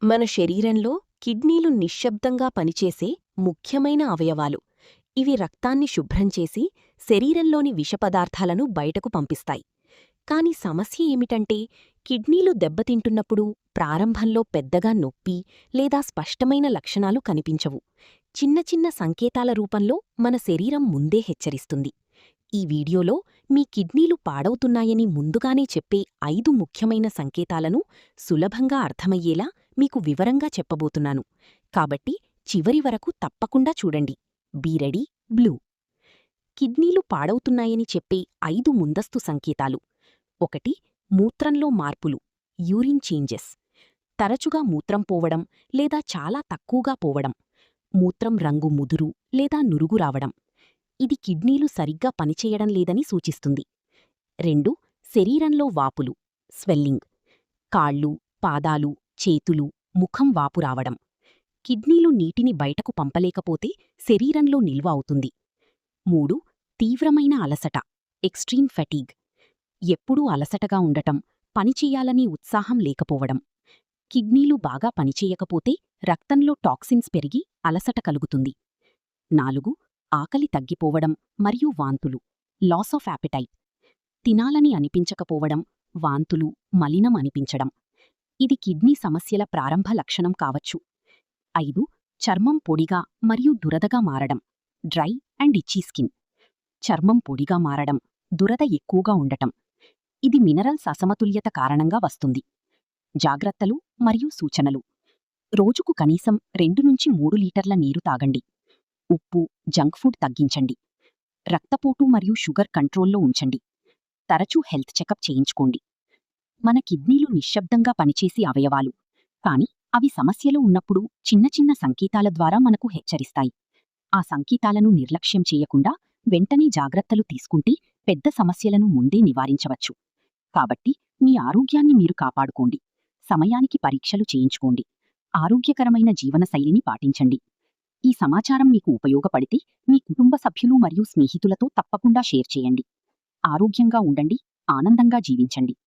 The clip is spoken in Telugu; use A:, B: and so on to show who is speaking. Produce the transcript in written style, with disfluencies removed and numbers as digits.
A: మన శరీరంలో కిడ్నీలు నిశ్శబ్దంగా పనిచేసే ముఖ్యమైన అవయవాలు. ఇవి రక్తాన్ని శుభ్రం చేసి శరీరంలోని విషపదార్థాలను బయటకు పంపిస్తాయి. కాని సమస్య ఏమిటంటే, కిడ్నీలు దెబ్బతింటున్నప్పుడు ప్రారంభంలో పెద్దగా నొప్పి లేదా స్పష్టమైన లక్షణాలు కనిపించవు. చిన్న చిన్న సంకేతాల రూపంలో మన శరీరం ముందే హెచ్చరిస్తుంది. ఈ వీడియోలో మీ కిడ్నీలు పాడవుతున్నాయని ముందుగానే చెప్పే 5 ముఖ్యమైన సంకేతాలను సులభంగా అర్థమయ్యేలా మీకు వివరంగా చెప్పబోతున్నాను. కాబట్టి చివరి వరకు తప్పకుండా చూడండి. Be ready blue. కిడ్నీలు పాడవుతున్నాయని చెప్పే 5 ముందస్తు సంకేతాలు. 1. మూత్రంలో మార్పులు, యూరిన్ చేంజెస్. తరచుగా మూత్రం పోవడం లేదా చాలా తక్కువగా పోవడం. మూత్రం రంగు ముదురు లేదా నురుగు రావడం. ఇది కిడ్నీలు సరిగ్గా పనిచేయడం లేదని సూచిస్తుంది. 2. శరీరంలో వాపులు, స్వెల్లింగ్. కాళ్ళు, పాదాలు, చేతులు, ముఖం వాపు రావడం. కిడ్నీలు నీటిని బయటకు పంపలేకపోతే శరీరంలో నిల్వ అవుతుంది. 3. తీవ్రమైన అలసట, ఎక్స్ట్రీమ్ ఫెటీగ్. ఎప్పుడూ అలసటగా ఉండటం, పనిచెయ్యాలని ఉత్సాహం లేకపోవడం. కిడ్నీలు బాగా పనిచేయకపోతే రక్తంలో టాక్సిన్స్ పెరిగి అలసట కలుగుతుంది. 4. ఆకలి తగ్గిపోవడం మరియు వాంతులు, లాస్ ఆఫ్ యాపెటైట్. తినాలని అనిపించకపోవడం, వాంతులు, మలినం అనిపించడం. ఇది కిడ్నీ సమస్యల ప్రారంభ లక్షణం కావచ్చు. 5. చర్మం పొడిగా మరియు దురదగా మారడం, డ్రై అండ్ ఇచ్చీ స్కిన్. చర్మం పొడిగా మారడం, దురద ఎక్కువగా ఉండటం. ఇది మినరల్స్ అసమతుల్యత కారణంగా వస్తుంది. జాగ్రత్తలు మరియు సూచనలు. రోజుకు కనీసం 2-3 లీటర్ల నీరు తాగండి. ఉప్పు, జంక్ ఫుడ్ తగ్గించండి. రక్తపోటు మరియు షుగర్ కంట్రోల్లో ఉంచండి. తరచూ హెల్త్ చెకప్ చేయించుకోండి. మన కిడ్నీలు నిశ్శబ్దంగా పనిచేసే అవయవాలు, కాని అవి సమస్యలు ఉన్నప్పుడు చిన్న చిన్న సంకేతాల ద్వారా మనకు హెచ్చరిస్తాయి. ఆ సంకేతాలను నిర్లక్ష్యం చేయకుండా వెంటనే జాగ్రత్తలు తీసుకుంటే పెద్ద సమస్యలను ముందే నివారించవచ్చు. కాబట్టి మీ ఆరోగ్యాన్ని మీరు కాపాడుకోండి. సమయానికి పరీక్షలు చేయించుకోండి. ఆరోగ్యకరమైన జీవనశైలిని పాటించండి. ఈ సమాచారం మీకు ఉపయోగపడితే మీ కుటుంబ సభ్యులు మరియు స్నేహితులతో తప్పకుండా షేర్ చేయండి. ఆరోగ్యంగా ఉండండి, ఆనందంగా జీవించండి.